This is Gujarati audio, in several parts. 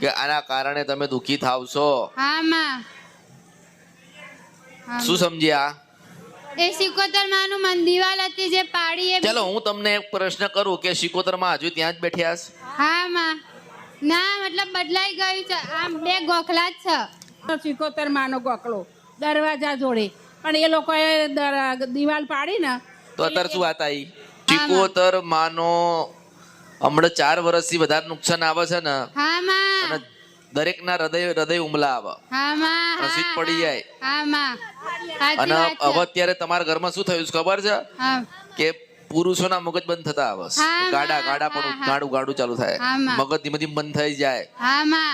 કે આના કારણે તમે દુખી થાવશો. હા માં. શું સમજ્યા? એ સિકોતર માનું મન દિવાલ હતી જે પાડી એ. ચલો હું તમને એક પ્રશ્ન કરું કે સિકોતર માં હજુ ત્યાં જ બેઠ્યા છે? હા માં. ના મતલબ બદલાઈ ગયું છે. આમ બે ગોખલા જ છે. સિકોતર માનો ગોખલો દરવાજા જોડે, પણ એ લોકોએ દિવાલ પાડી ને તો અત્યારે શું વાત આવી? સિકોતર માનો હમણાં 4 વર્ષથી વધારે નુકસાન આવે છે ને, હા માં. અને દરેક ના હૃદય ઉમલા આવે, હા માં. રસીદ પડી જાય. હા માં. અને હવે અત્યારે તમારા ઘરમાં શું થયું છે ખબર છે? હા. કે પુરુષોના મગજ બંધ થતા આવે છે. હા, ગાડા પણ ગાડું ચાલુ થાય, હા, માં. મગજ ધીમે ધીમે બંધ થઈ જાય. હા માં.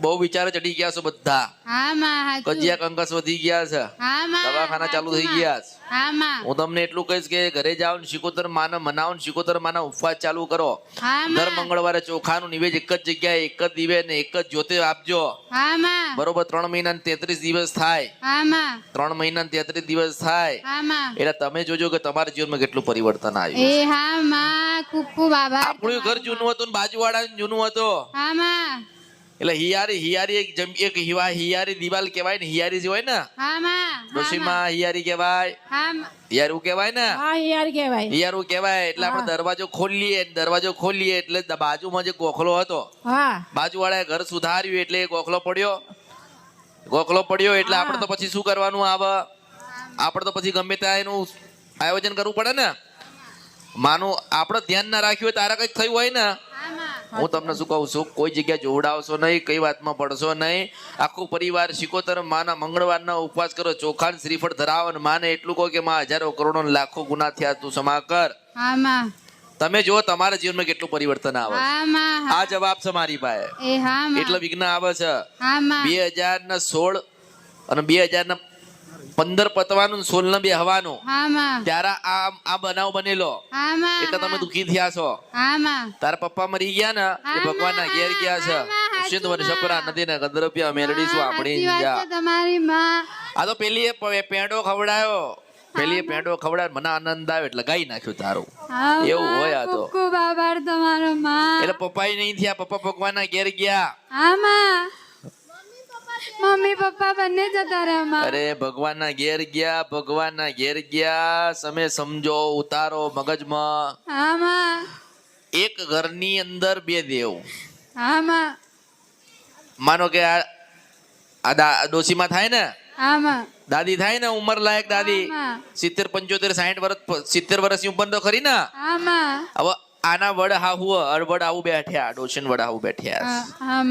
બહુ વિચારે ચડી ગયા છો બધા. હા માં. હાચું. કજિયા કંકસ વધી ગયા છે, હા માં. દવાખાના ચાલુ થઈ હાચું ગયા છે. હા માં. હું તમને એટલું કહીશ કે ઘરે જાઓ ને સિકોતર માના મનાવો ને સિકોતર માના ઉપવાસ ચાલુ કરો. હા માં. દર મંગળવારે ચોખાનું નિવેદ એક જ જગ્યાએ એક જ દિવે ને એક જ જ્યોતે આપજો. હા માં. બરોબર? 3 મહિના ને 33 દિવસ થાય. હા માં. 3 મહિના ને 33 દિવસ થાય હા માં. એટલે તમે જોજો કે તમારા જીવનમાં કેટલું પરિવર્તન આવ્યું. એ હા માં. ખૂબ ખૂબ આભાર. આપણું ઘર જૂનું હતું ને બાજુવાળા જૂનું હતું. હા માં. એટલે હિયારી દિવાલ કહેવાય ને, હિયારી જે હોય ને હા માં. ડોશીમાં હિયારી કહેવાય, હા માં. હિયારું કહેવાય ને, હા યાર કહેવાય. હિયારું કહેવાય. એટલે આપણે દરવાજો ખોલીએ એટલે બાજુમાં જે ગોખલો હતો, હા બાજુવાળાએ ઘર સુધાર્યું એટલે એ ગોખલો પડ્યો એટલે આપણે તો પછી શું કરવાનું આવે? આપણે તો પછી ગમે ત્યાં એનું આયોજન કરવું પડે ને. માનું આપણે ધ્યાન ના રાખ્યું હોય, તારા કઈક થયું હોય ને, હા માં. હું તમને શું કહું છું, કોઈ જગ્યાએ જોવડાવશો નહીં, કઈ વાતમાં પડશો નહીં. આખું પરિવાર સિકોતર માના મંગળવારના ઉપવાસ કરો, ચોખા ને શ્રીફળ ધરાવો ને માને એટલું કહો કે માં હજારો કરોડો ને લાખો ગુના થયા, તું ક્ષમા કર. હા માં. તમે જો તમારા જીવનમાં કેટલું પરિવર્તન આવે. હા માં. આ જવાબ છે મારી પાસે. એ હા માં. એટલે વિઘ્ન આવે છે. હા માં. 2016 અને 2015 પતવાનું, 16 બેહવાનું, હા માં. ત્યારે આ બનાવ બનેલો હા માં. એટલે તમે દુખી થયા છો. હા માં. તારા પપ્પા મરી ગયા ને એ ભગવાનના ઘેર ગયા છે. ઉષિત વર્ષપરા નદીને ગંધર્વ્ય મેલડી આપણી સાચી વાત છે તમારી માં. આ તો પેલી પેંડો ખવડાયો, મને આનંદ આવે એટલે ગાઈ નાખ્યું તારું. હા એવું માં. હોય આ તો. ખૂબ ખૂબ આભાર તમારો માં. એટલે પપ્પા નહીં થયા, પપ્પા ભગવાનના ઘેર ગયા. હા માં. મમ્મી પપ્પા બંને જતા રહ્યા માં. અરે ભગવાનના ઘેર ગયા. તમે સમજો, ઉતારો મગજમાં. હા માં. એક ઘરની અંદર 2 દેવ. હા માં. માનો કે આ ડોશીમાં થાય ને, હા દાદી થાય ને, ઉંમર લાયક દાદી, માં. 70 75 60 વર્ષ 70 વર્ષની ઉંમર તો ખરી ને. હા માં. હવે આના વડ હાહુ વડ આવું બેઠ્યા, ડોશીન વડ આવું બેઠ્યા. હા માં.